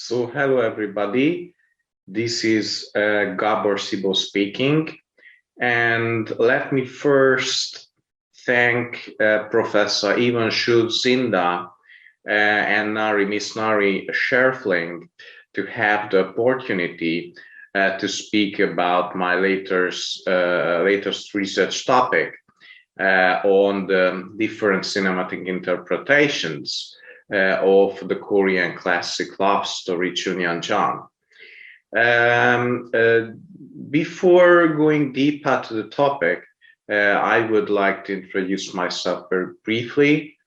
Hello everybody. This is Gabor Sebo speaking, and let me first thank Professor Ivan Schulz-Zinda and Miss Nari Scherfling to have the opportunity to speak about my latest research topic on the different cinematic interpretations of the Korean classic love story Ch'unhyang. Before going deeper to the topic, I would like to introduce myself very briefly.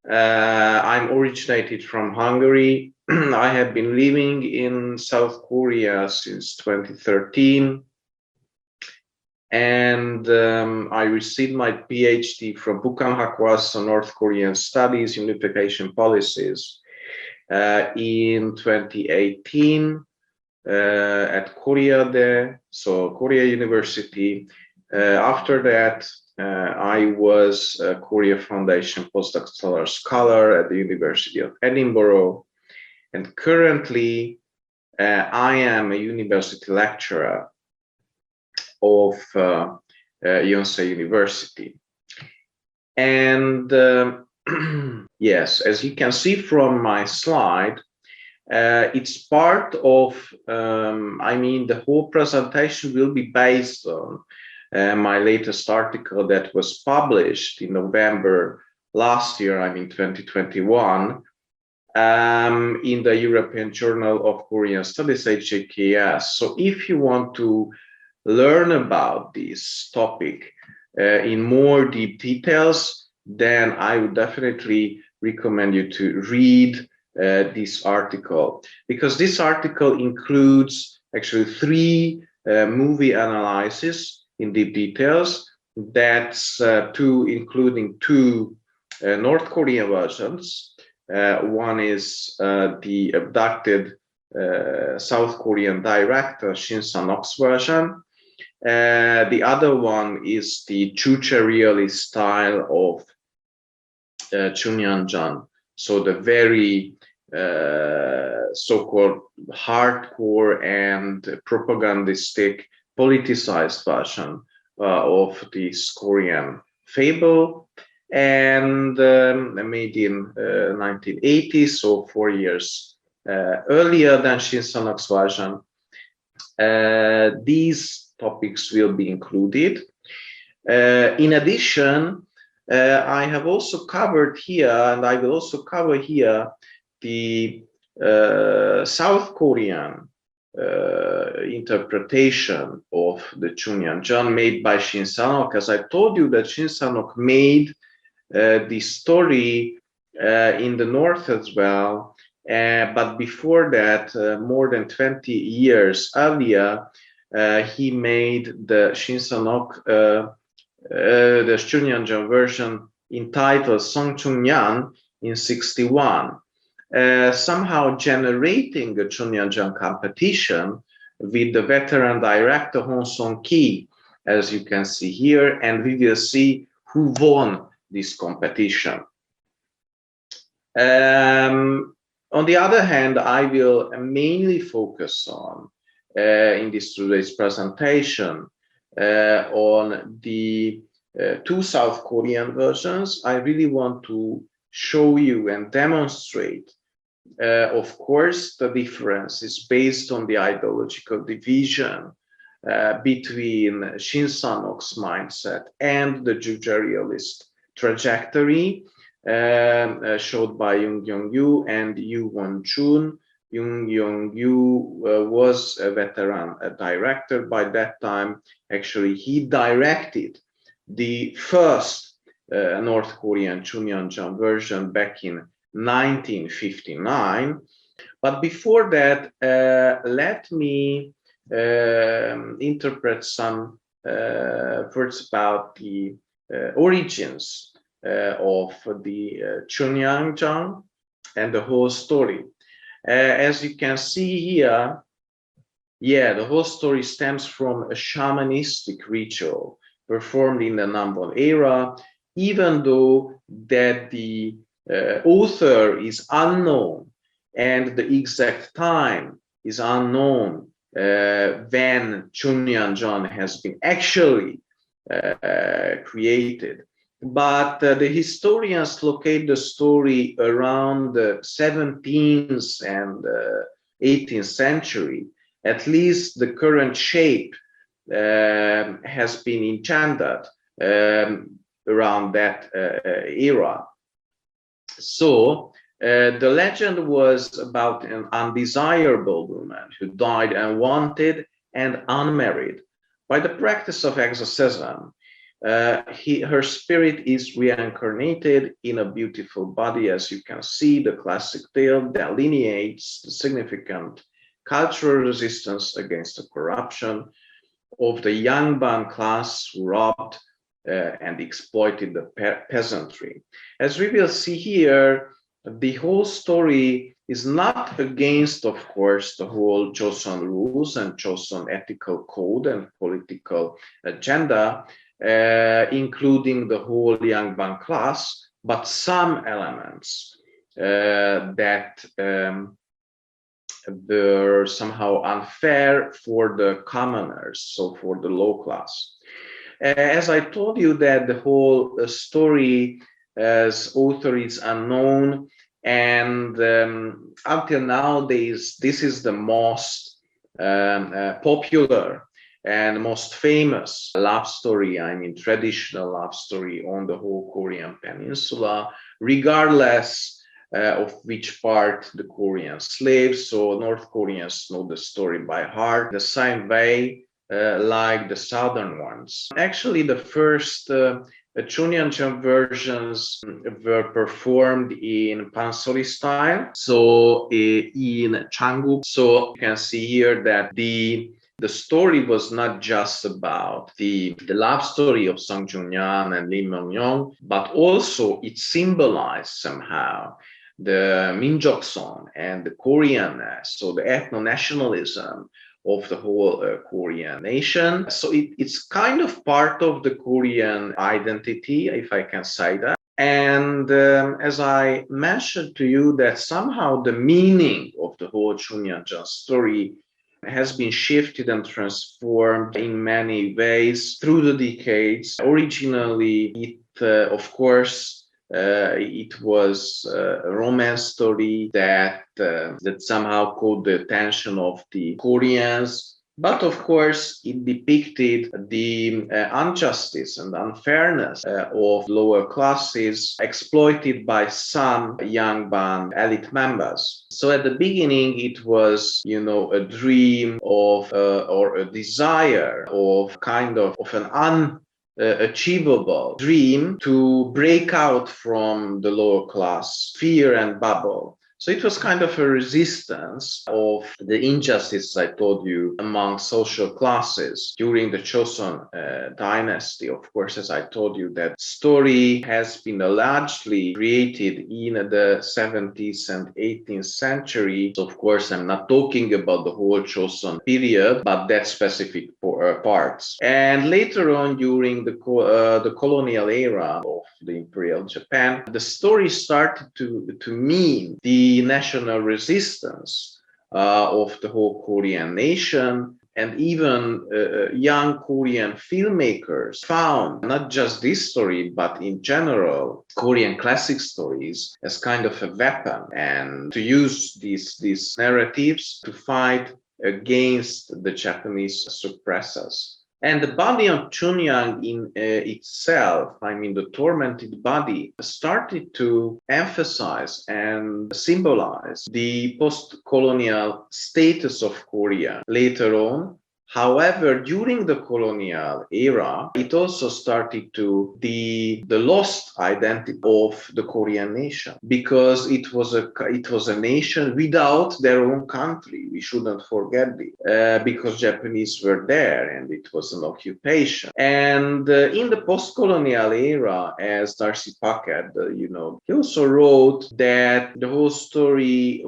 I'm originated from Hungary. I have been living in South Korea since 2013. And I received my PhD from Bukhan Hakwas on North Korean Studies, Unification Policies in 2018 at Korea, Korea University. After that, I was a Korea Foundation postdoctoral scholar at the University of Edinburgh. And currently, I am a university lecturer of Yonsei University. And yes, as you can see from my slide, it's part of, the whole presentation will be based on my latest article that was published in November last year, 2021, in the European Journal of Korean Studies, HJKS. So if you want to learn about this topic in more deep details, then I would definitely recommend you to read this article, because this article includes actually 3 movie analyses in deep details. That's including 2 North Korean versions. One is the abducted South Korean director Shin Sang-ok's version. The other one is the Chucha realist style of Ch'unhyang, so the very so-called hardcore and propagandistic politicized version of this Korean fable, and made in 1980s, so 4 years earlier than Shin Sang-ok's version. These topics will be included. In addition, I have also covered here, and I will also cover here, the South Korean interpretation of the Ch'unhyang made by Shin Sang-ok. As I told you, that Shin Sang-ok made the story in the North as well, but before that, more than 20 years earlier, he made the Shin Sang-ok, the Ch'unhyang version entitled Song Ch'unhyang in 1961, somehow generating a Ch'unhyang competition with the veteran director Hong Song-ki, as you can see here, and we will see who won this competition. On the other hand, I will mainly focus on in today's presentation on the 2 South Korean versions. I really want to show you and demonstrate, of course, the difference is based on the ideological division between Shin Sang-ok's mindset and the Chucha realist trajectory showed by Yoon Kyung-yu and Yoo Won-chun. Yoon Kyung-yu was a veteran director by that time. Actually, he directed the first North Korean Ch'unhyang version back in 1959. But before that, let me interpret some words about the origins of the Ch'unhyang and the whole story. As you can see here, the whole story stems from a shamanistic ritual performed in the Namwon era, even though that the author is unknown. and the exact time is unknown when Ch'unhyang has been actually created. But the historians locate the story around the 17th and 18th century. At least the current shape has been engendered around that era. So the legend was about an undesirable woman who died unwanted and unmarried. By the practice of exorcism, her spirit is reincarnated in a beautiful body. As you can see, the classic tale delineates the significant cultural resistance against the corruption of the Yangban class who robbed and exploited the peasantry. As we will see here, the whole story is not against, of course, the whole Joseon rules and Joseon ethical code and political agenda, including the whole Yangban class, but some elements that were somehow unfair for the commoners, so for the low class. As I told you that the whole story as author is unknown, and until nowadays, this is the most popular and most famous love story, I mean traditional love story on the whole Korean peninsula, regardless of which part the Koreans live. So North Koreans know the story by heart, the same way like the southern ones. Actually, the first Ch'unhyang versions were performed in Pansori style, so in Changguk. So you can see here that the story was not just about the love story of Song Joong-yeon and Lee Myung-yong, but also it symbolized somehow the Minjoksång and the Koreanness, so the ethno-nationalism of the whole Korean nation. So it's kind of part of the Korean identity, if I can say that. And as I mentioned to you, that somehow the meaning of the whole Ch'unhyang story has been shifted and transformed in many ways through the decades. Originally, it, of course, it was a romance story that somehow caught the attention of the Koreans. But of course, it depicted the injustice and unfairness of lower classes exploited by some young band elite members. So at the beginning, it was, a dream of or a desire of kind of an achievable dream to break out from the lower class sphere and bubble. So it was kind of a resistance of the injustice I told you among social classes during the Joseon dynasty. Of course, as I told you, that story has been largely created in the 17th and 18th century. So of course, I'm not talking about the whole Joseon period, but that specific parts. And later on, during the colonial era of the Imperial Japan, the story started to mean the national resistance of the whole Korean nation. And even young Korean filmmakers found not just this story, but in general, Korean classic stories as kind of a weapon, and to use these narratives to fight against the Japanese suppressors. And the body of Ch'unhyang in itself, I mean the tormented body, started to emphasize and symbolize the post-colonial status of Korea later on. However, during the colonial era, it also started to the lost identity of the Korean nation, because it was a nation without their own country. We shouldn't forget it, because Japanese were there and it was an occupation. And in the post-colonial era, as Darcy Packard, he also wrote that the whole story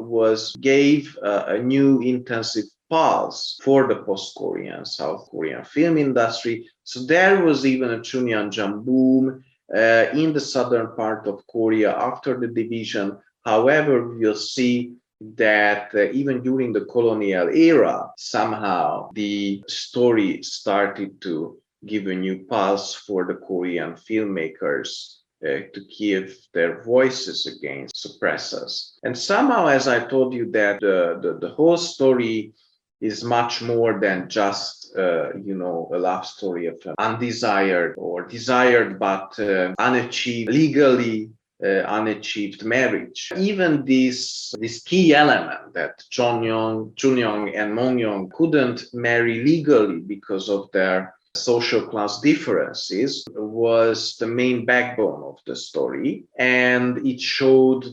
gave a new intensive pulse for the post-Korean, South Korean film industry. So there was even a Ch'unhyang boom in the southern part of Korea after the division. However, we'll see that even during the colonial era, somehow the story started to give a new pulse for the Korean filmmakers to give their voices against suppressors. And somehow, as I told you, that the whole story is much more than just, a love story of an undesired or desired but unachieved, legally unachieved marriage. Even this key element that Ch'unhyang and Mongyong couldn't marry legally because of their social class differences was the main backbone of the story, and it showed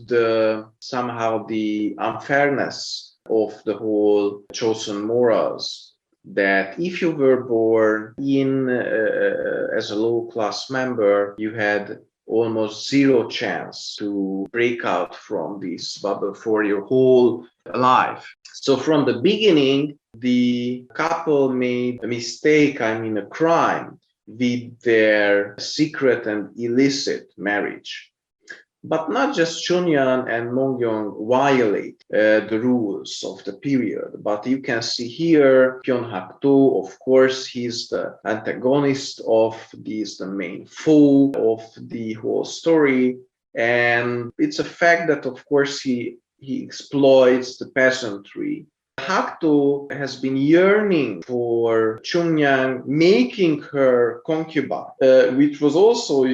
somehow the unfairness of the whole chosen morals, that if you were born in as a low class member, you had almost zero chance to break out from this bubble for your whole life. So from the beginning, the couple made a mistake, a crime, with their secret and illicit marriage. But not just Ch'unhyang and Mongyong violate the rules of the period, but you can see here Pyeonhak-do, of course, he's the antagonist of this, the main foe of the whole story. And it's a fact that, of course, he exploits the peasantry. Hak-do has been yearning for Ch'unhyang, making her concubine, which was also,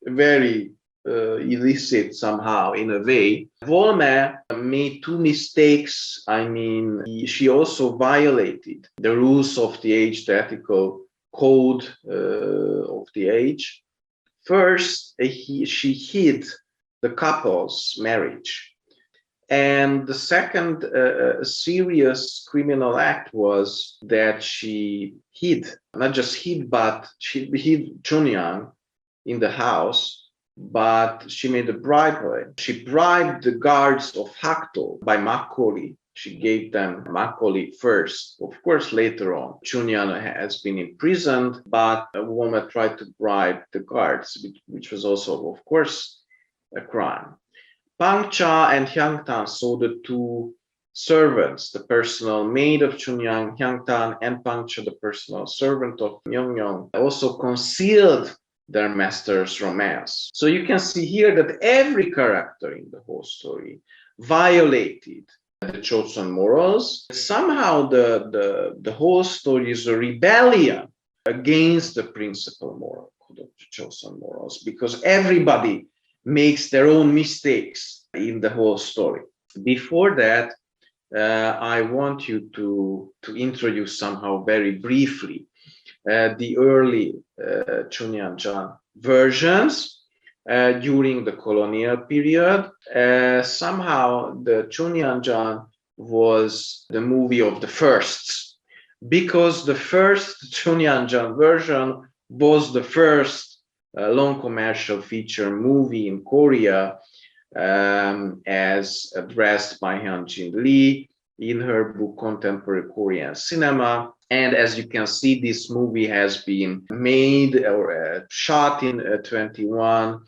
very illicit somehow in a way. Volme made two mistakes. She also violated the rules of the age, the ethical code of the age. First, she hid the couple's marriage. And the second serious criminal act was that she not just hid, but she hid Ch'unhyang in the house, but she made a bribery. She bribed the guards of Hak-do by makgeolli. She gave them makgeolli first. Of course, later on, Ch'unhyang has been imprisoned, but a woman tried to bribe the guards, which was also, of course, a crime. Pangcha and Hyangtan, so the two servants, the personal maid of Ch'unhyang, Hyangtan, and Pangcha, the personal servant of Myeongyong, also concealed their master's romance. So you can see here that every character in the whole story violated the chosen morals. Somehow the whole story is a rebellion against the principal moral code of the chosen morals, because everybody makes their own mistakes in the whole story. Before that, I want you to introduce somehow very briefly the early Ch'unhyang versions during the colonial period. Somehow the Ch'unhyang was the movie of the firsts, because the first Ch'unhyang version was the first long commercial feature movie in Korea, as addressed by Hyun-Jin Lee in her book Contemporary Korean Cinema. And as you can see, this movie has been made or shot in 21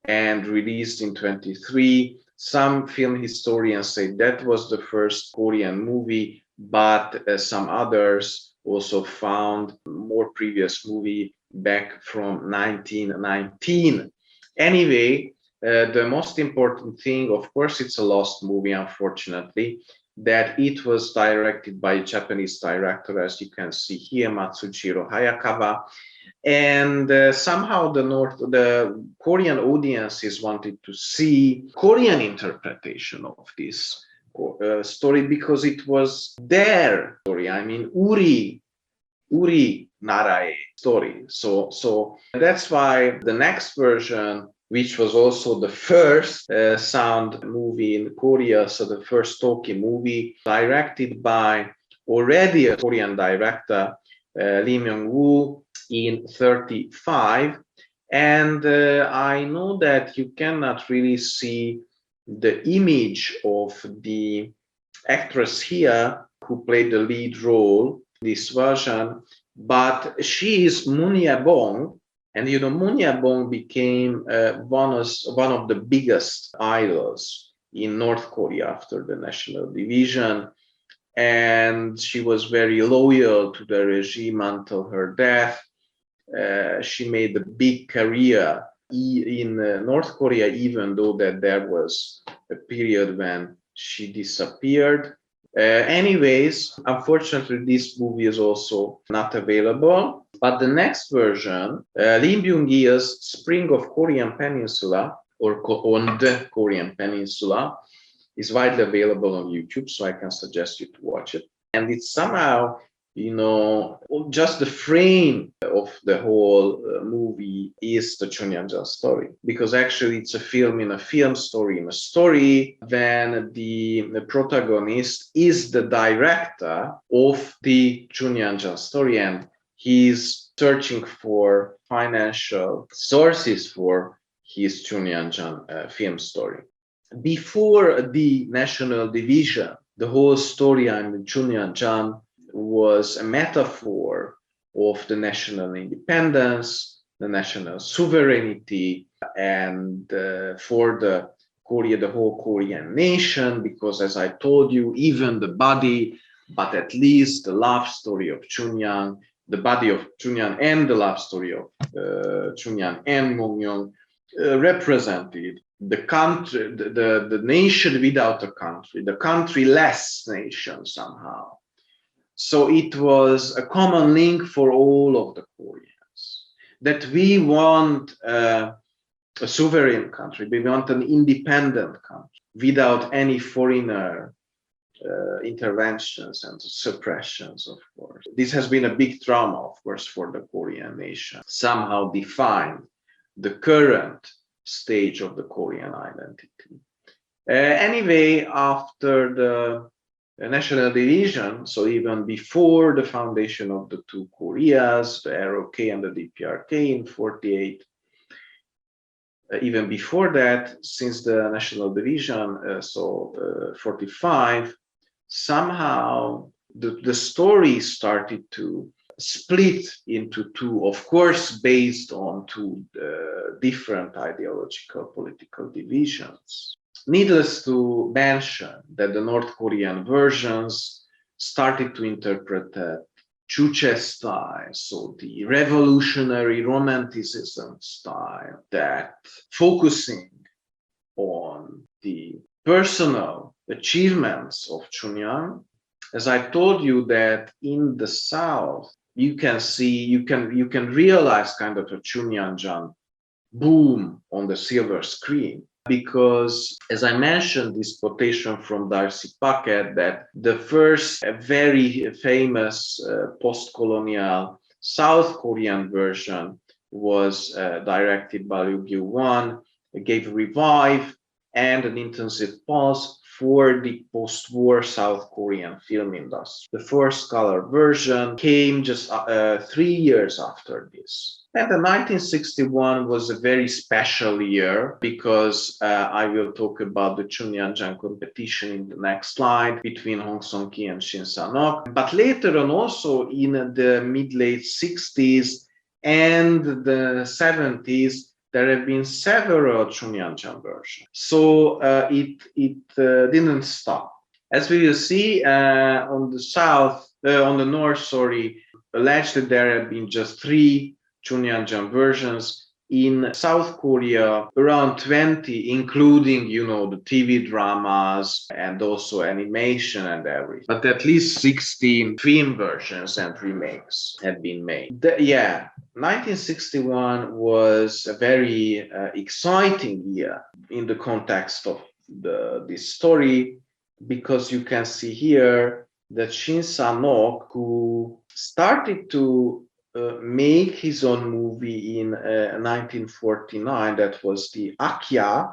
and released in 23. Some film historians say that was the first Korean movie, but some others also found more previous movie back from 1919. Anyway, the most important thing, of course, it's a lost movie, unfortunately, that it was directed by a Japanese director, as you can see here, Matsushiro Hayakawa. And somehow the Korean audiences wanted to see Korean interpretation of this story, because it was their story. Uri Narae story. So that's why the next version, which was also the first sound movie in Korea, so the first talkie movie, directed by already a Korean director, Lee Myung-woo, in 35. And I know that you cannot really see the image of the actress here who played the lead role in this version, but she is Moon Ye-bong. And Moon Ye-bong became one of the biggest idols in North Korea after the national division. And she was very loyal to the regime until her death. She made a big career in North Korea, even though that there was a period when she disappeared. Anyways, unfortunately, this movie is also not available. But the next version, Lim Byung-gil's Spring of Korean Peninsula, or On the Korean Peninsula, is widely available on YouTube, so I can suggest you to watch it. And it's somehow, just the frame of the whole movie is the Ch'unhyang story, because actually it's a film in a film story in a story. Then the protagonist is the director of the Ch'unhyang story, and he's searching for financial sources for his Ch'unhyang film story. Before the national division, the whole story in Ch'unhyang was a metaphor of the national independence, the national sovereignty, and for the whole Korean nation, because as I told you, even the body, but at least the love story of Ch'unhyang, the body of Ch'unhyang and the love story of Ch'unhyang and Mongyeong represented the country, the nation without a country, the countryless nation somehow. So it was a common link for all of the Koreans that we want a sovereign country, we want an independent country without any foreigner interventions and suppressions, of course. This has been a big trauma, of course, for the Korean nation, somehow defined the current stage of the Korean identity. Anyway, after the national division, so even before the foundation of the two Koreas, the ROK and the DPRK in 48, even before that, since the national division, 45, somehow the story started to split into two, of course, based on two different ideological political divisions. Needless to mention that the North Korean versions started to interpret the Juche style, so the revolutionary romanticism style, that focusing on the personal achievements of Ch'unhyang. As I told you that in the South, you can see, you can realize kind of a Ch'unhyang boom on the silver screen. Because, as I mentioned, this quotation from Darcy Puckett, that the first very famous post-colonial South Korean version was directed by Liu Gil-won, gave a revive and an intensive pulse for the post-war South Korean film industry. The first color version came just 3 years after this. And the 1961 was a very special year because I will talk about the Ch'unhyang competition in the next slide between Hong Song-ki and Shin Sa-nok. But later on, also in the mid-late 60s and the 70s, there have been several Ch'unhyang versions. So it didn't stop. As we will see on the north, allegedly there have been just 3 Ch'unhyang versions. In South Korea, around 20, including, the TV dramas and also animation and everything. But at least 16 film versions and remakes had been made. 1961 was a very exciting year in the context of this story, because you can see here that Shin Sa-nok, who started to make his own movie in 1949, that was the Akya,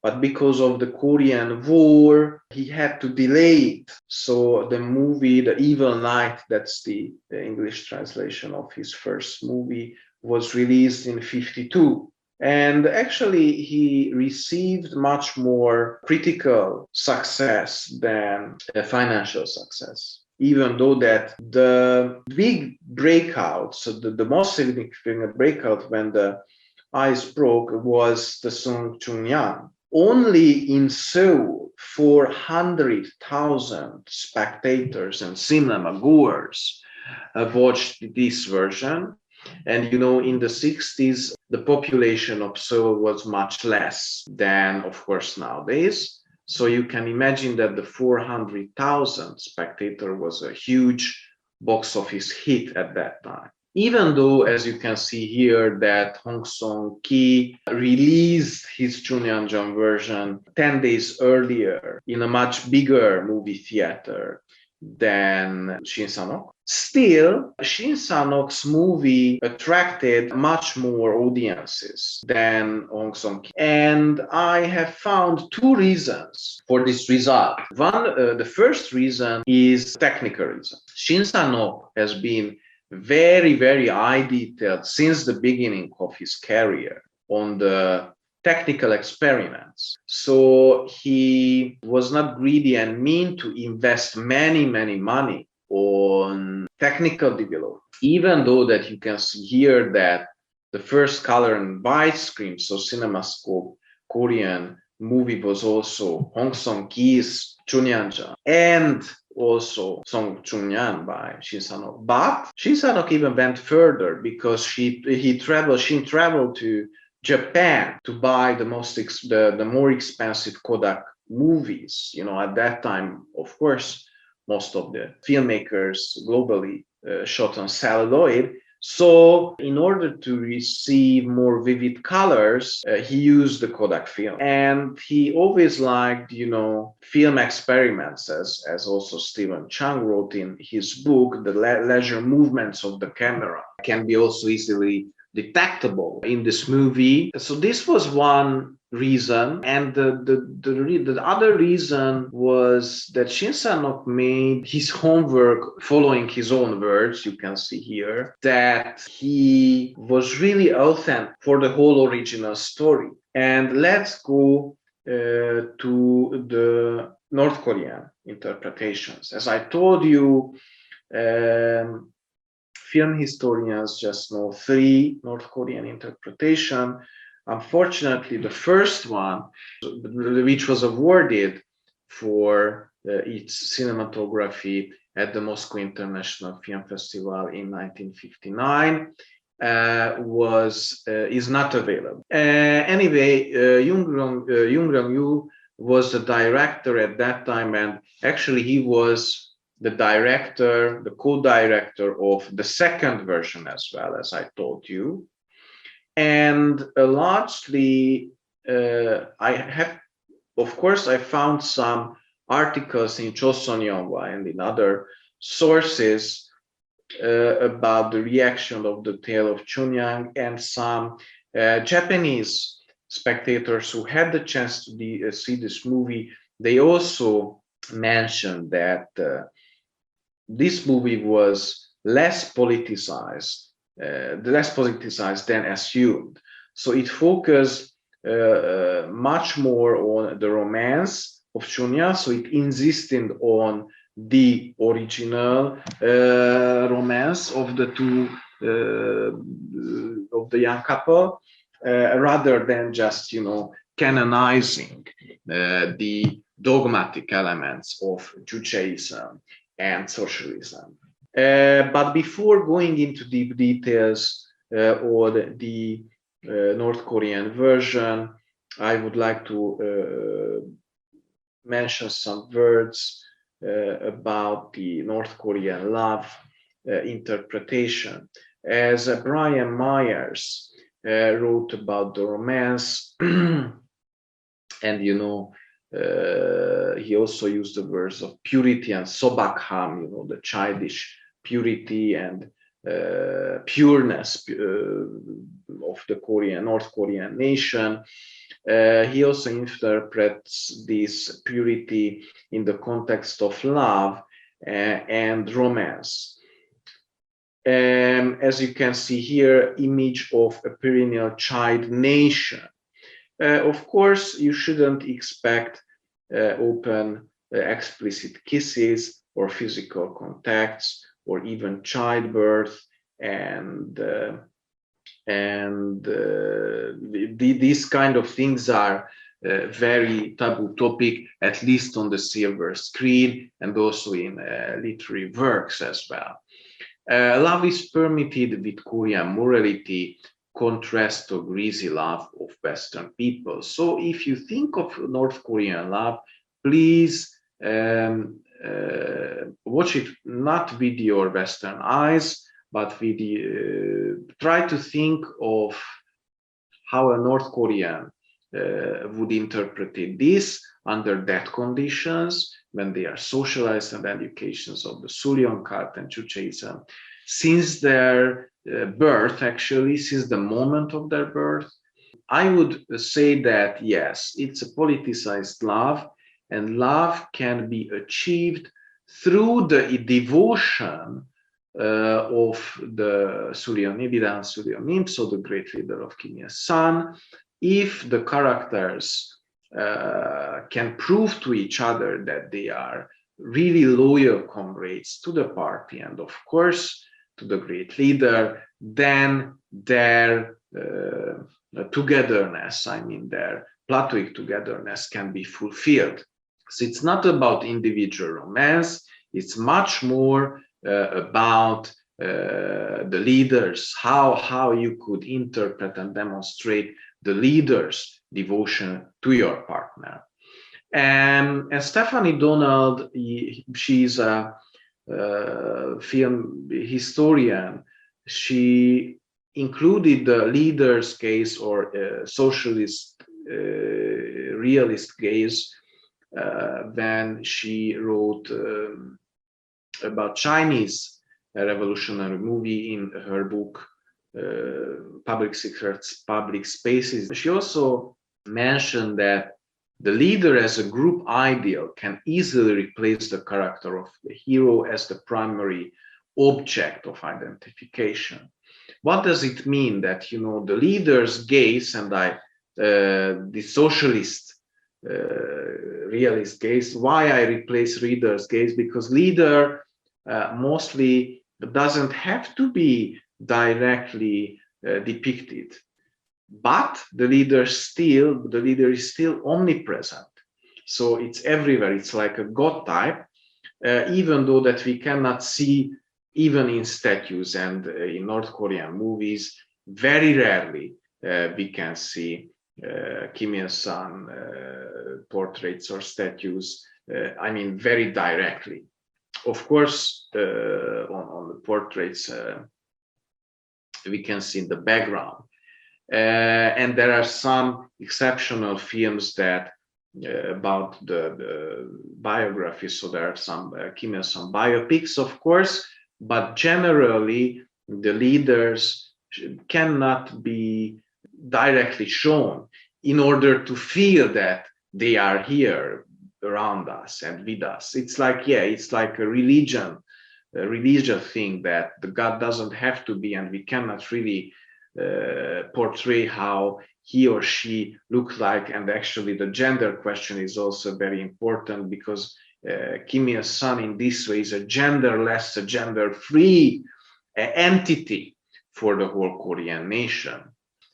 but because of the Korean War, he had to delay it. So the movie, The Evil Knight, that's the English translation of his first movie, was released in 52. And actually, he received much more critical success than financial success. Even though that the big breakout, so the most significant breakout when the ice broke, was the song Ch'unhyang. only in Seoul, 400,000 spectators and cinema goers watched this version. And in the 60s, the population of Seoul was much less than, of course, nowadays. So you can imagine that the 400,000 spectator was a huge box office hit at that time. Even though, as you can see here, that Hong-Song-ki released his Ch'unhyang version 10 days earlier in a much bigger movie theater than Shin Sanok. Still, Shin Sanok's movie attracted much more audiences than Hong Song-ki. And I have found two reasons for this result. One, the first reason is technical reason. Shin Sanok has been very, very eye-detailed since the beginning of his career on the technical experiments. So he was not greedy and mean to invest many money on technical development. Even though that you can see here that the first color and widescreen, so CinemaScope Korean movie was also Hong Song-ki's Ch'unhyang and also Song Ch'unhyang by Shin Sanok. But Shin Sanok even went further because she traveled to Japan to buy the more expensive Kodak movies. At that time, of course, most of the filmmakers globally shot on celluloid. So in order to receive more vivid colors, he used the Kodak film. And he always liked, film experiments, as also Stephen Chang wrote in his book. The leisure movements of the camera can be also easily detectable in this movie. So this was one reason, and the other reason was that Shin Sanok made his homework following his own words. You can see here that he was really authentic for the whole original story. And let's go to the North Korean interpretations. As I told you, film historians just know 3 North Korean interpretations. Unfortunately, the first one, which was awarded for its cinematography at the Moscow International Film Festival in 1959, is not available. Anyway, Jung Ryong-yu was the director at that time, and actually he was the co-director of the second version as well, as I told you. And largely, I found some articles in Chosun Yonhwa and in other sources about the reaction of the tale of Ch'unhyang, and some Japanese spectators who had the chance to see this movie. They also mentioned that this movie was less politicized than assumed. So it focused much more on the romance of Ch'unhyang. So it insisted on the original romance of the two of the young couple, rather than just canonizing the dogmatic elements of Judaism and socialism. But before going into deep details on the North Korean version, I would like to mention some words about the North Korean love interpretation. As Brian Myers wrote about the romance, and he also used the words of purity and sobakham, the childish purity and pureness of the North Korean nation. He also interprets this purity in the context of love and romance. As you can see here, image of a perennial child nation. Of course, you shouldn't expect open, explicit kisses or physical contacts or even childbirth, and these kind of things are very taboo topic, at least on the silver screen and also in literary works as well. Love is permitted with Korean morality, contrast to greasy love of Western people. So if you think of North Korean love, please watch it not with your Western eyes, but with try to think of how a North Korean would interpret this under that conditions when they are socialized and educations of the Sulyeon cult and Judaism. Since their birth, actually, since the moment of their birth, I would say that yes, it's a politicized love, and love can be achieved through the devotion of the Sulyeonim, so the great leader of Kim Il-sung. If the characters can prove to each other that they are really loyal comrades to the party and, of course, to the great leader, then their togetherness, I mean, their platonic togetherness can be fulfilled. So it's not about individual romance, it's much more about the leaders, how you could interpret and demonstrate the leader's devotion to your partner. And Stephanie Donald, she's a film historian. She included the leader's gaze or socialist realist gaze when she wrote about Chinese revolutionary movie in her book Public Secrets, Public Spaces. She also mentioned that the leader as a group ideal can easily replace the character of the hero as the primary object of identification. What does it mean that, you know, the leader's gaze and the socialist realist gaze, why I replace reader's gaze? Because leader mostly doesn't have to be directly depicted, but the leader is still omnipresent. So it's everywhere. It's like a God type, even though that we cannot see even in statues and in North Korean movies. Very rarely we can see Kim Il-sung portraits or statues. I mean, very directly. Of course, on the portraits, we can see in the background. And there are some exceptional films that about the biographies. So there are some Kim Il-sung biopics, of course, but generally the leaders cannot be directly shown in order to feel that they are here around us and with us. It's like, yeah, it's like a religious thing that the God doesn't have to be, and we cannot really portray how he or she look like. And actually the gender question is also very important, because Kim Il-sung in this way is a genderless, a gender-free entity for the whole Korean nation.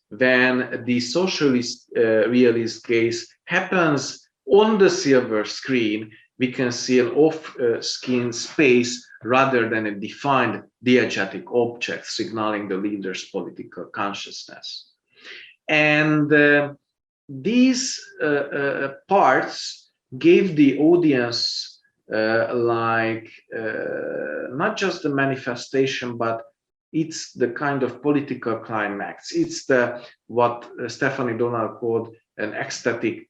Then the socialist realist gaze happens on the silver screen. We can see an off-screen space rather than a defined diegetic object signaling the leader's political consciousness. And these parts gave the audience not just the manifestation, but it's the kind of political climax. It's what Stephanie Donald called an ecstatic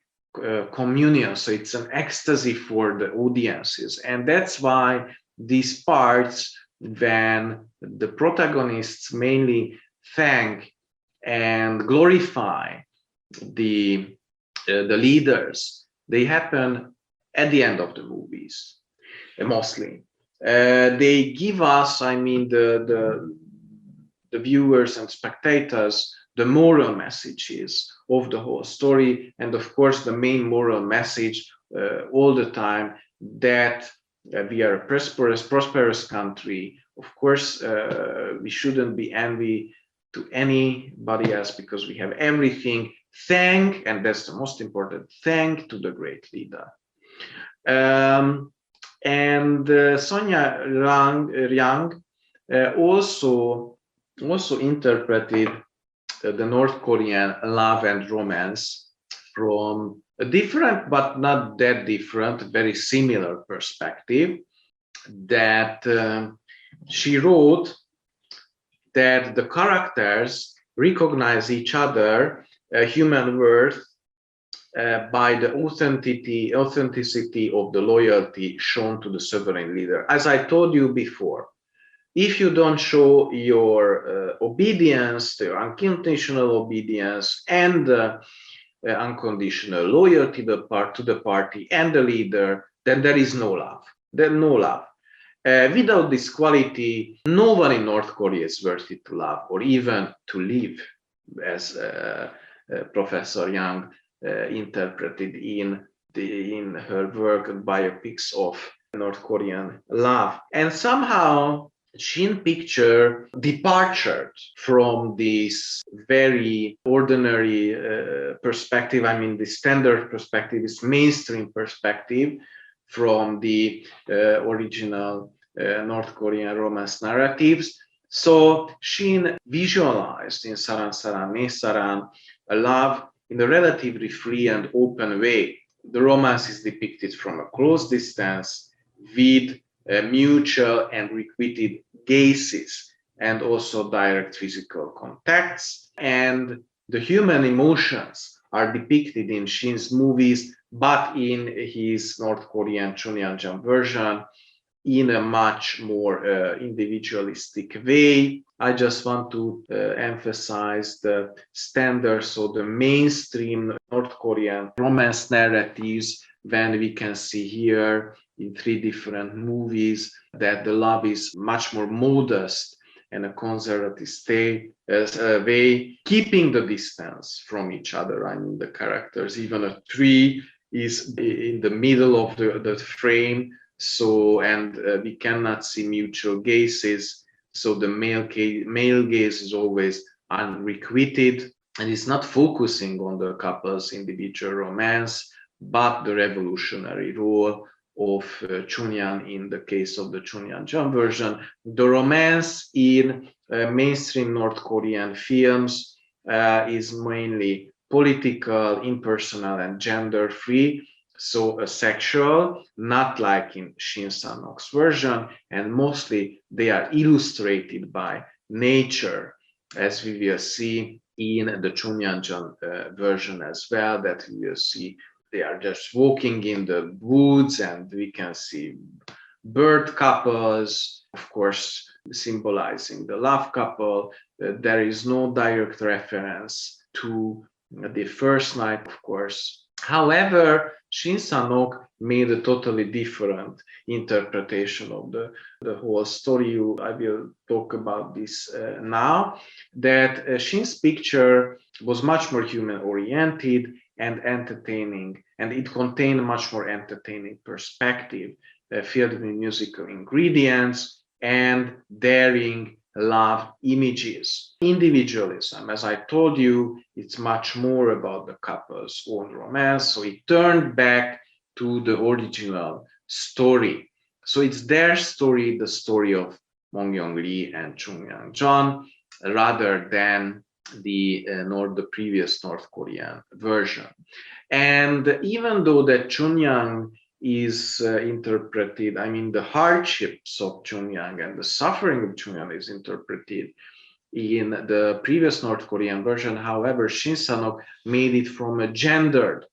communion. So it's an ecstasy for the audiences. And that's why these parts, when the protagonists mainly thank and glorify the leaders, they happen at the end of the movies, mostly. They give us, I mean, the viewers and spectators, the moral messages of the whole story. And of course, the main moral message all the time, that we are a prosperous country. Of course, we shouldn't be envy to anybody else because we have everything. thank, and that's the most important, thank to the great leader. And Sonia Ryang also interpreted the North Korean love and romance from a different, but not that different, very similar perspective. That she wrote that the characters recognize each other, human worth, by the authenticity of the loyalty shown to the sovereign leader. As I told you before, if you don't show your obedience, your unconditional obedience, and unconditional loyalty to the party and the leader, then there is no love. Then no love. Without this quality, no one in North Korea is worthy to love or even to live, as Professor Yang interpreted in her work Biopics of North Korean love. And somehow Shin picture departed from this very ordinary perspective. I mean, the standard perspective is mainstream perspective from the original North Korean romance narratives. So Shin visualized in Saran Saran Ne Saran a love in a relatively free and open way. The romance is depicted from a close distance with mutual and requited gazes and also direct physical contacts. And the human emotions are depicted in Shin's movies, but in his North Korean Ch'unhyang version in a much more individualistic way. I just want to emphasize the standards, so the mainstream North Korean romance narratives, when we can see here in 3 different movies that the love is much more modest and a conservative way, keeping the distance from each other. I mean, the characters, even a tree is in the middle of the frame, so and we cannot see mutual gazes. So the male gaze is always unrequited and is not focusing on the couple's individual romance, but the revolutionary role of Ch'unhyang in the case of the Ch'unhyang version. The romance in mainstream North Korean films is mainly political, impersonal, and gender-free. So sexual, not like in Shin Sang-ok's version, and mostly they are illustrated by nature, as we will see in the Ch'unhyang version as well, that we will see they are just walking in the woods and we can see bird couples, of course, symbolizing the love couple. There is no direct reference to the first night, of course. However, Shin Sang-ok made a totally different interpretation of the whole story. I will talk about this now, that Shin's picture was much more human-oriented and entertaining, and it contained much more entertaining perspective, filled with musical ingredients and daring love images. Individualism, as I told you, it's much more about the couple's own romance, so it turned back to the original story. So it's their story, the story of Mong Yong-ri and Chung Yang-jeon, rather than the previous North Korean version. And even though that Ch'unhyang is interpreted, I mean, the hardships of Ch'unhyang and the suffering of Ch'unhyang is interpreted in the previous North Korean version. However, Shin Sang-ok made it from a gendered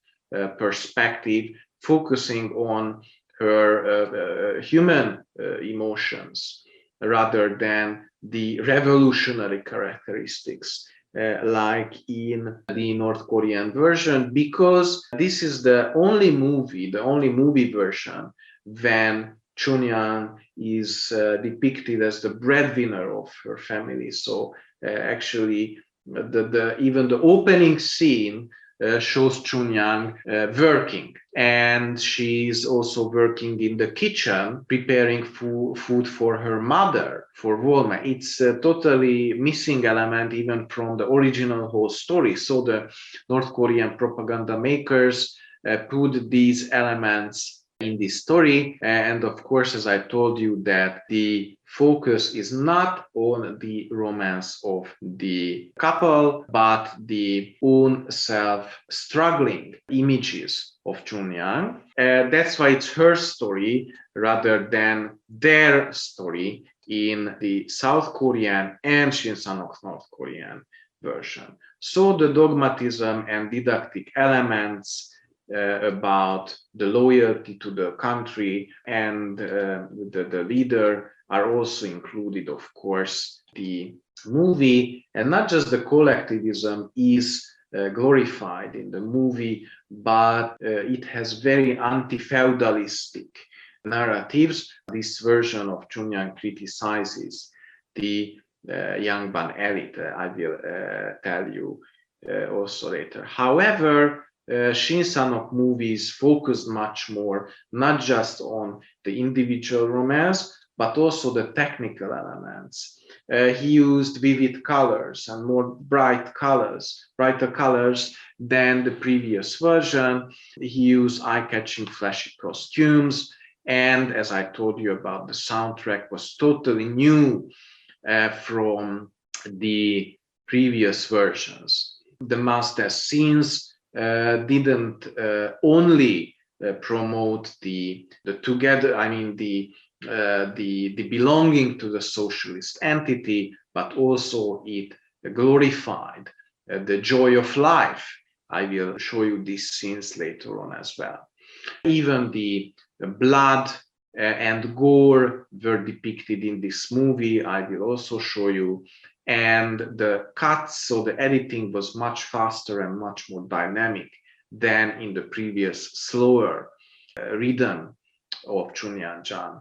perspective, focusing on her human emotions rather than the revolutionary characteristics like in the North Korean version, because this is the only movie version when Ch'unhyang is depicted as the breadwinner of her family. So actually, even the opening scene shows Ch'unhyang working, and she's also working in the kitchen preparing food for her mother, for Volma. It's a totally missing element even from the original whole story. So the North Korean propaganda makers put these elements in this story, and of course, as I told you, that the focus is not on the romance of the couple, but the own self-struggling images of Ch'unhyang. That's why it's her story rather than their story in the South Korean and Shin Sang-ok North Korean version. So the dogmatism and didactic elements about the loyalty to the country and the leader are also included, of course. The movie, and not just the collectivism is glorified in the movie, but it has very anti-feudalistic narratives. This version of Ch'unhyang criticizes the Yangban elite. I will tell you also later. However, Shin Sang-ok movies focused much more, not just on the individual romance, but also the technical elements. He used vivid colors and more brighter colors than the previous version. He used eye-catching flashy costumes, and as I told you about, the soundtrack was totally new from the previous versions. The must-have scenes didn't only promote the together, I mean the belonging to the socialist entity, but also it glorified the joy of life. I will show you these scenes later on as well. Even the blood and gore were depicted in this movie. I will also show you. And the cuts, so the editing was much faster and much more dynamic than in the previous slower rhythm of Ch'unhyang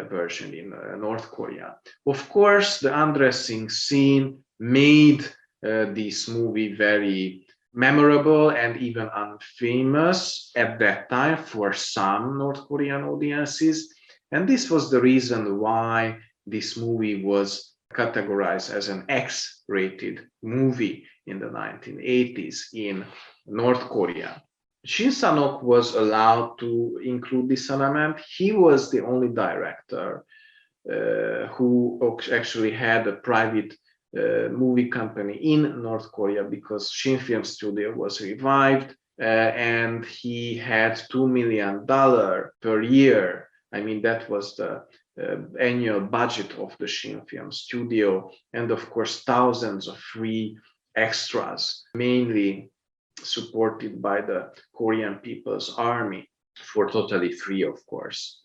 version in North Korea. Of course, the undressing scene made this movie very memorable and even unfamous at that time for some North Korean audiences. And this was the reason why this movie was categorized as an X-rated movie in the 1980s in North Korea. Shin Sang-ok was allowed to include this element. He was the only director who actually had a private movie company in North Korea, because Shin Film Studio was revived and he had $2 million per year. I mean, that was the annual budget of the Shin Film Studio, and of course thousands of free extras, mainly supported by the Korean People's Army, for totally free, of course.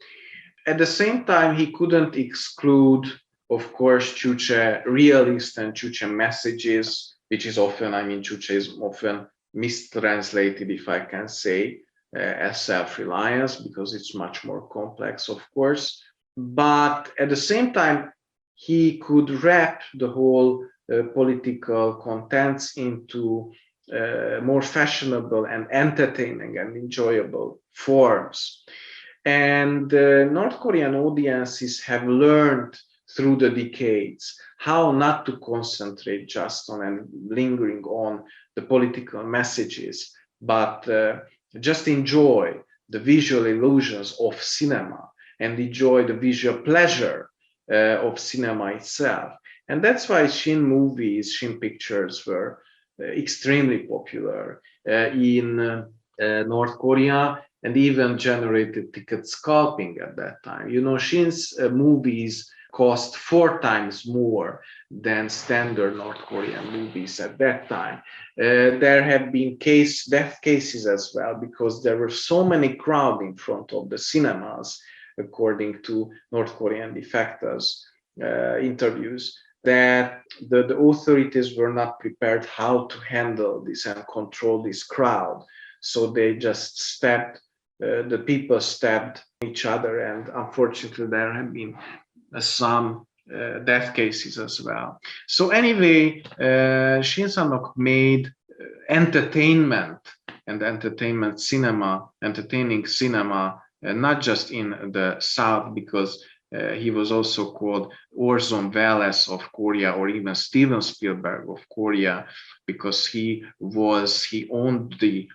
At the same time, he couldn't exclude, of course, Juche realist and Juche messages, which is often, I mean, Juche is often mistranslated, if I can say, as self-reliance, because it's much more complex, of course. But at the same time, he could wrap the whole political contents into more fashionable and entertaining and enjoyable forms. And North Korean audiences have learned through the decades how not to concentrate just on and lingering on the political messages, but just enjoy the visual illusions of cinema and enjoy the visual pleasure of cinema itself. And that's why Shin movies, Shin pictures were extremely popular in North Korea, and even generated ticket scalping at that time. You know, Shin's movies cost 4 times more than standard North Korean movies at that time. There have been death cases as well, because there were so many crowd in front of the cinemas, according to North Korean defectors interviews, that the authorities were not prepared how to handle this and control this crowd. So they just the people stabbed each other, and unfortunately there have been some death cases as well. So anyway, Shin Sang-ok made entertainment and entertainment cinema, entertaining cinema, not just in the South, because he was also called Orson Welles of Korea, or even Steven Spielberg of Korea, because he owned the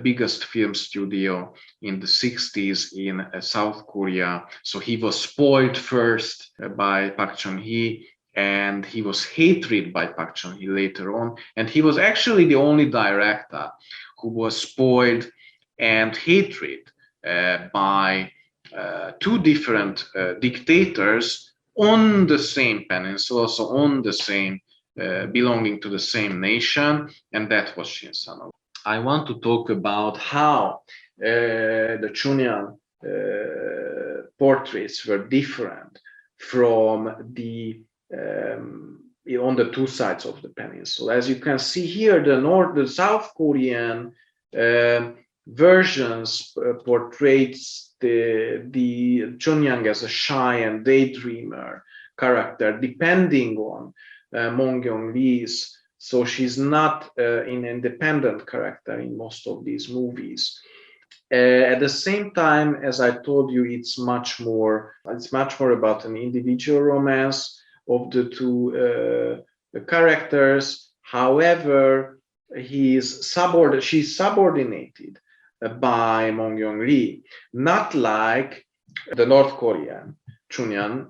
biggest film studio in the 60s in South Korea. So he was spoiled first by Park Chung-hee, and he was hated by Park Chung-hee later on. And he was actually the only director who was spoiled and hated by two different dictators on the same peninsula, so on the same, belonging to the same nation, and that was Shin Sang-ok. I want to talk about how the Ch'unhyang portraits were different from the on the two sides of the peninsula. As you can see here, the South Korean versions portrays the Ch'unhyang as a shy and daydreamer character, depending on Minjoksång's. So she's not an independent character in most of these movies. At the same time, as I told you, it's much more about an individual romance of the two characters. However, she's subordinated by Minjoksång, not like the North Korean Ch'unhyang,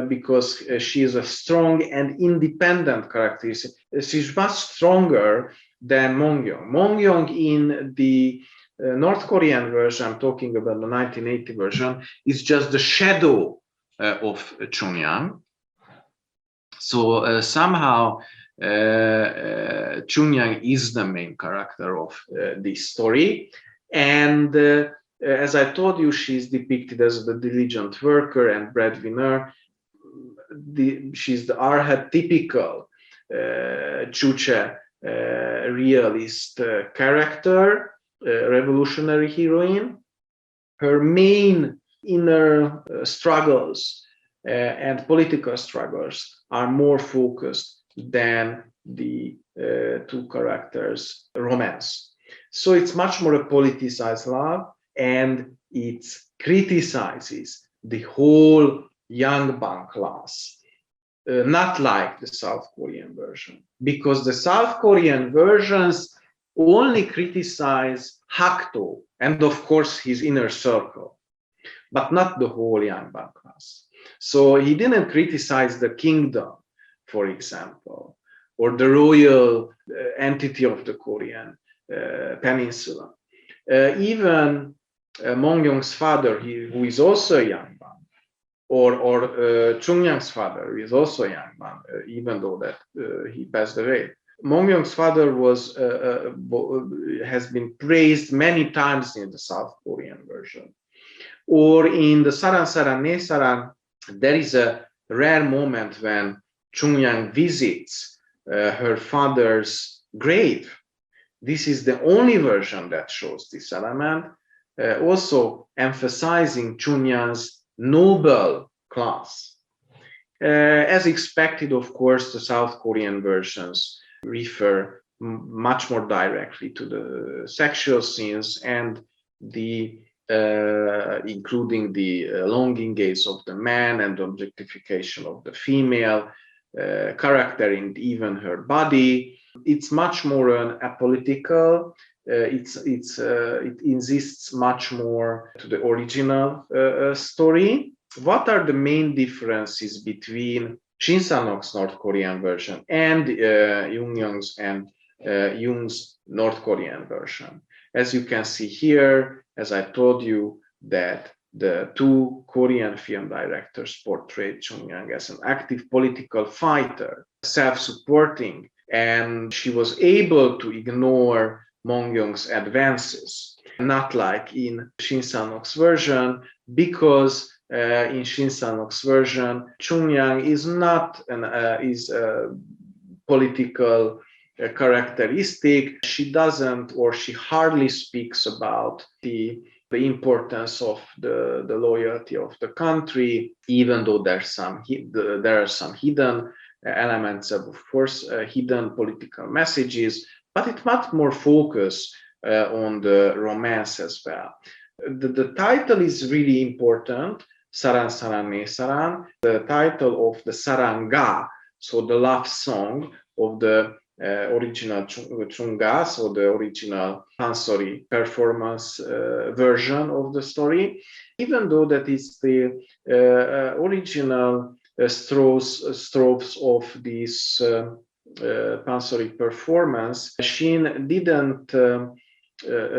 because she is a strong and independent character. She's much stronger than Minjoksång. Minjoksång in the North Korean version, I'm talking about the 1980 version, is just the shadow of Ch'unhyang. So somehow Ch'unhyang is the main character of this story. And as I told you, she's depicted as the diligent worker and breadwinner. She's the archetypical Juche realist character, revolutionary heroine. Her main inner struggles and political struggles are more focused than the two characters' romance. So it's much more a politicized love, and it criticizes the whole Yangbang class, not like the South Korean version, because the South Korean versions only criticize Hakto and, of course, his inner circle, but not the whole Yangbang class. So he didn't criticize the kingdom, for example, or the royal entity of the Korean peninsula. Even Minjoksång's father, who is also a Yangbang, or Ch'unhyang's father, who is also a Yangbang, even though that he passed away. Minjoksång's father has been praised many times in the South Korean version. Or in the Saran Saran Ne Saran, there is a rare moment when Ch'unhyang visits her father's grave. This is the only version that shows this element, also emphasizing Ch'unhyang's noble class. As expected, of course, the South Korean versions refer much more directly to the sexual scenes and the including the longing gaze of the man and objectification of the female character and even her body. It's much more apolitical. It insists much more to the original story. What are the main differences between Shin Sang-ok's North Korean version and Jung's North Korean version? As you can see here, as I told you, that the two Korean film directors portrayed Ch'unhyang as an active political fighter, self-supporting, and she was able to ignore Minjoksång's advances, not like in Shin Sang-ok's version, because in Shin Sang-ok's version, Ch'unhyang is not is a political characteristic. She doesn't, or she hardly speaks about the importance of the loyalty of the country, even though there are some hidden elements of course, hidden political messages, but it much more focus on the romance as well. The title is really important, Saran Saran Me Saran, the title of the Saranga, so the love song of the original Ch'unga, so the original pansori performance version of the story, even though that is the original strophes of this pansori performance. Shin didn't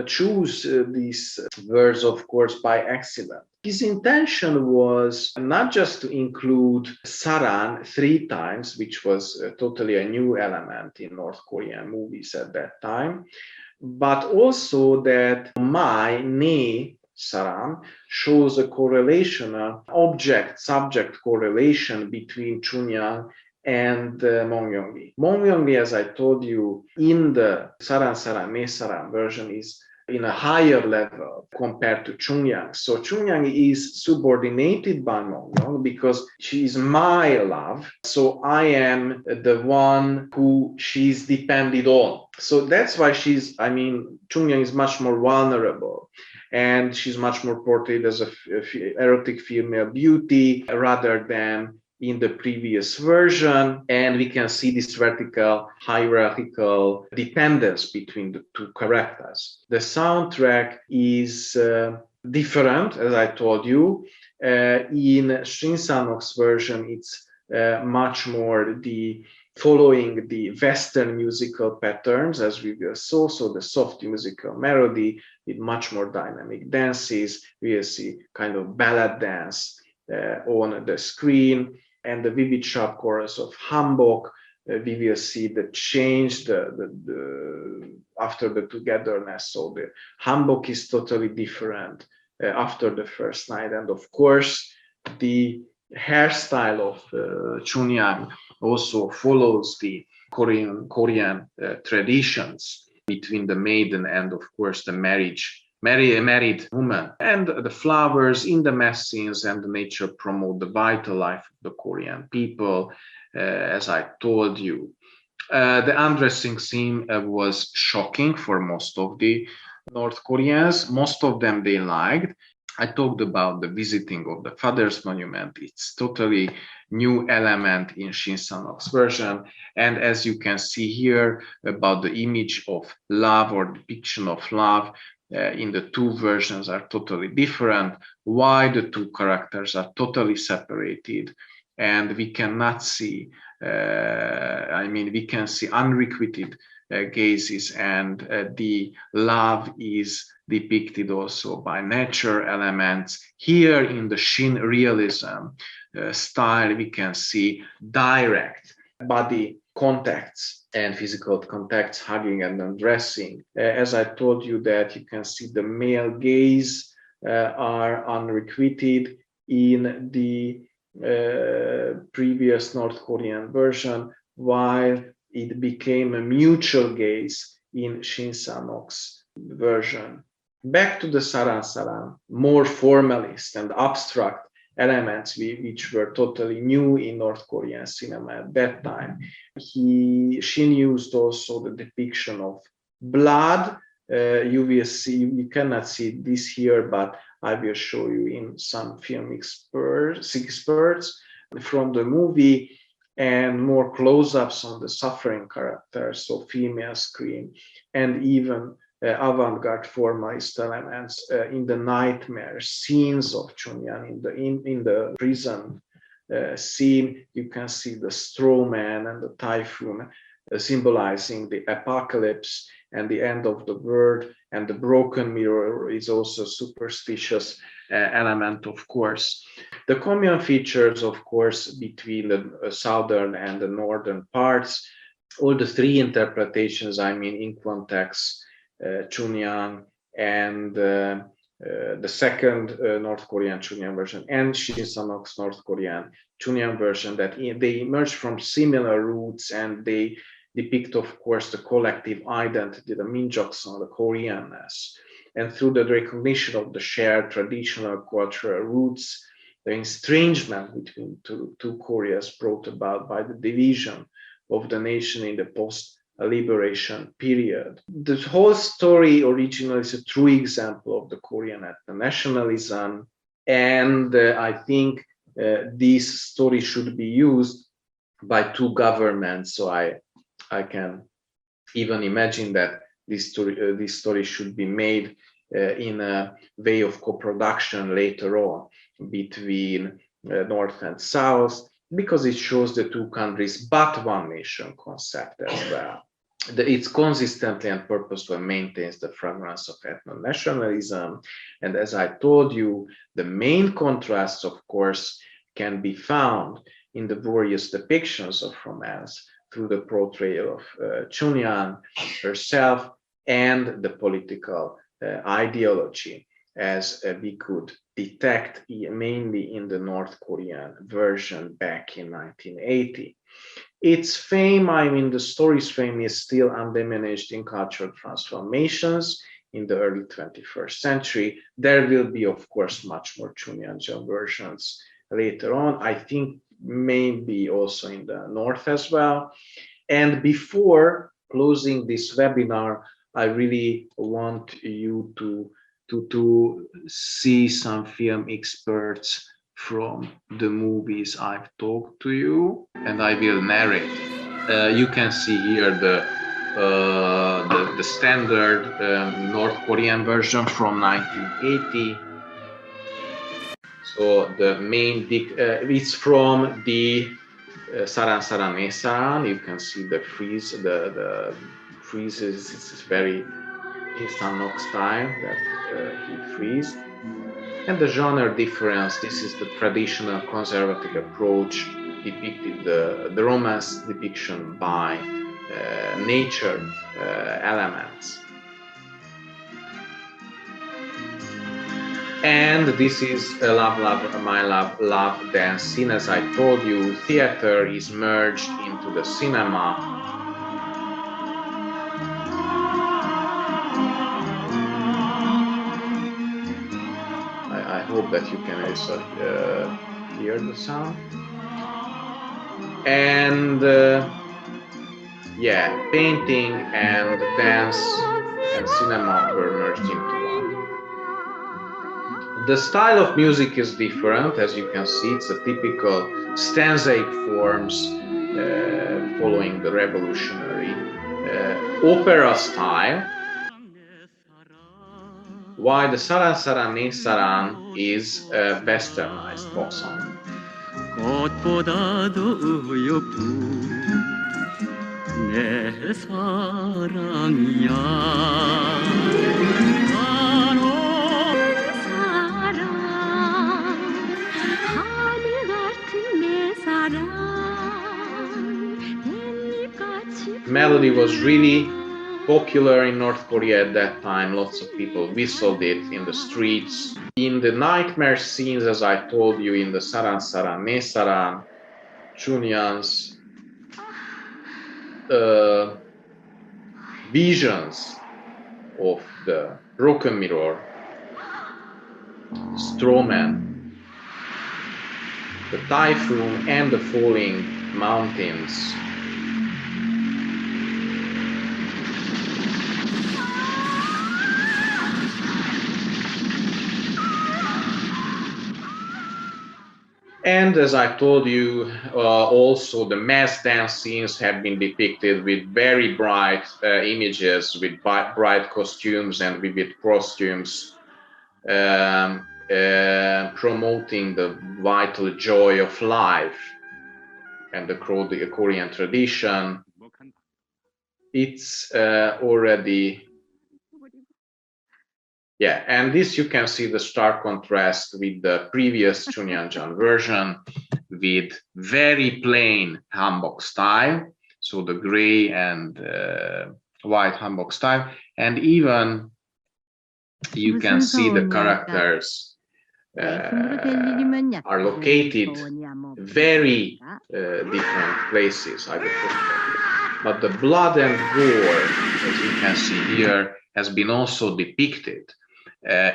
choose these words, of course, by accident. His intention was not just to include saran 3 times, which was totally a new element in North Korean movies at that time, but also that my, ne, saran, shows a correlation, object-subject correlation between Ch'unhyang and Minjoksång. Minjoksång, as I told you, in the Saran Saran Me Saran version is in a higher level compared to Ch'unhyang. So Ch'unhyang is subordinated by Minjoksång because she is my love. So I am the one who she's depended on. So that's why Ch'unhyang is much more vulnerable. And she's much more portrayed as an erotic female beauty rather than in the previous version, and we can see this vertical hierarchical dependence between the 2 characters. The soundtrack is different, as I told you. In Shin Sang-ok's version, it's much more following the Western musical patterns, as we saw, so the soft musical melody with much more dynamic dances. We will see kind of ballad dance on the screen, and the vivid sharp chorus of hanbok. We will see the change after the togetherness. So the hanbok is totally different after the first night, and of course the hairstyle of Ch'unhyang also follows the Korean traditions between the maiden and of course the married woman. And the flowers in the mass scenes and the nature promote the vital life of the Korean people, as I told you. The undressing scene was shocking for most of the North Koreans. Most of them they liked. I talked about the visiting of the Father's Monument. It's totally new element in Shin Sang-ok's version. And as you can see here about the image of love or depiction of love, in the 2 versions are totally different, why the 2 characters are totally separated, and we cannot see, we can see unrequited gazes, and the love is depicted also by nature elements. Here in the Shin realism style, we can see direct body contacts and physical contacts, hugging and undressing. As I told you that you can see the male gaze are unrequited in the previous North Korean version, while it became a mutual gaze in Shin Sang-ok's version. Back to the Saran Saran, more formalist and abstract elements which were totally new in North Korean cinema at that time. Shin used also the depiction of blood. You will see, you cannot see this here, but I will show you in some film experts from the movie, and more close-ups on the suffering characters, so female scream, and even avant-garde formalist elements in the nightmare scenes of Ch'unhyang in the prison scene. You can see the straw man and the typhoon symbolizing the apocalypse and the end of the world, and the broken mirror is also superstitious element, of course. The common features, of course, between the southern and the northern parts, all the 3 interpretations, in context, Ch'unhyang and the second North Korean Ch'unhyang version and Shin Sang-ok's North Korean Ch'unhyang version, that they emerge from similar roots, and they depict, of course, the collective identity, the Minjoksång, the Koreanness. And through the recognition of the shared traditional cultural roots, the estrangement between two Koreas brought about by the division of the nation in the post liberation period. The whole story originally is a true example of the Korean ethno-nationalism, and I think this story should be used by two governments. So I can even imagine that this story should be made in a way of co-production later on between North and South, because it shows the two countries but one nation concept as well. It's consistently and purposefully maintains the fragrance of ethno-nationalism. And as I told you, the main contrasts, of course, can be found in the various depictions of romance through the portrayal of Ch'unhyang herself and the political ideology, as we could detect mainly in the North Korean version back in 1980. Its fame, I mean, the story's fame is still undiminished in cultural transformations in the early 21st century. There will be, of course, much more Ch'unhyang versions later on, I think maybe also in the North as well. And before closing this webinar, I really want you to see some film experts from the movies I've talked to you, and I will narrate. You can see here the standard North Korean version from 1980. So the main it's from the Saran Saran Esaran. You can see the frieze. The friezes. It's very Insannok style that he friezed. And the genre difference, this is the traditional conservative approach depicted the romance depiction by nature elements. And this is a Love, Love, My Love, Love dance scene. As I told you, theater is merged into the cinema. I hope that you can also hear the sound. And yeah, painting and dance and cinema were merged into one. The style of music is different, as you can see. It's a typical stanzaic forms following the revolutionary opera style, while the Saran Saran Ne Saran is a westernized pop song. 내 사랑이야 사랑 하늘 같은 내 사랑 Melody was really popular in North Korea at that time. Lots of people whistled it in the streets. In the nightmare scenes, as I told you, in the Saran Saran Ne Saran, Ch'unhyang's visions of the broken mirror, straw man, the typhoon and the falling mountains. And as I told you, also the mass dance scenes have been depicted with very bright images, with bright costumes and vivid costumes, promoting the vital joy of life and the Korean tradition. It's already... Yeah, and this you can see the stark contrast with the previous Ch'unhyang version with very plain hanbok style, so the gray and white hanbok style, and even you can see the characters are located very different places, I would put. But the blood and gore, as you can see here, has been also depicted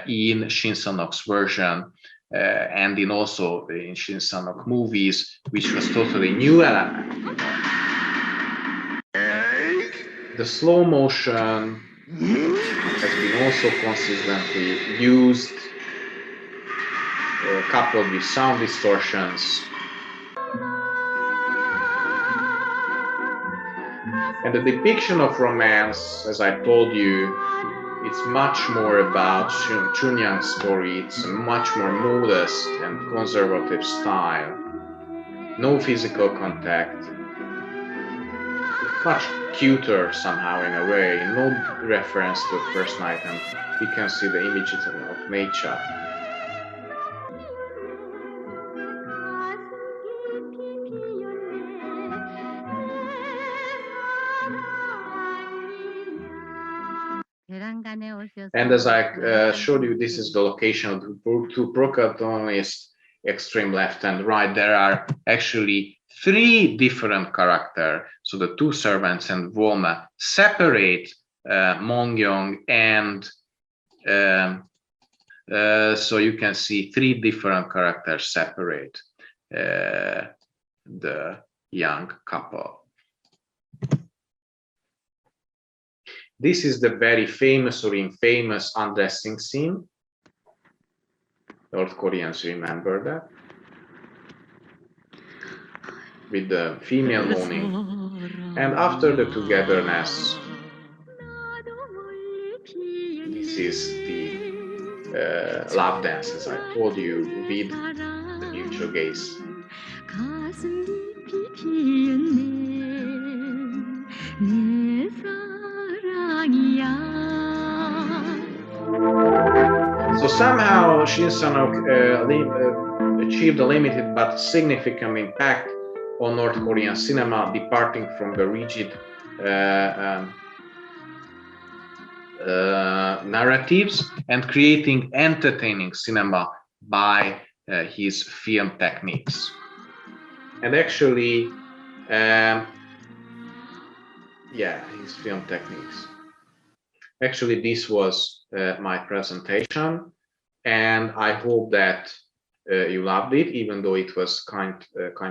in Shin Sang-nok's version and in also in Shin Sang-nok movies, which was totally new element. The slow motion has been also consistently used, coupled with sound distortions. And the depiction of romance, as I told you, it's much more about Ch'unhyang's story. It's a much more modest and conservative style. No physical contact. Much cuter somehow in a way. No reference to the first night, and we can see the images of nature. And as I showed you, this is the location of the two protagonists, extreme left and right. There are actually three different characters. So the two servants and Volma separate Minjoksång, and so you can see three different characters separate the young couple. This is the very famous or infamous undressing scene. North Koreans remember that. With the female moaning. And after the togetherness, this is the love dance, as I told you, with the mutual gaze. So somehow Shin Sang-ok achieved a limited but significant impact on North Korean cinema, departing from the rigid narratives and creating entertaining cinema by his film techniques. And actually, his film techniques. Actually, this was my presentation, and I hope that you loved it, even though it was kind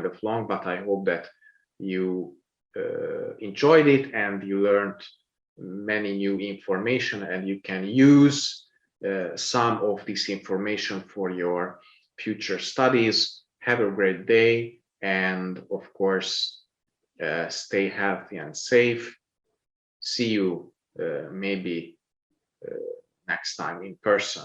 of long, but I hope that you enjoyed it and you learned many new information, and you can use some of this information for your future studies. Have a great day, and of course, stay healthy and safe. See you maybe next time in person.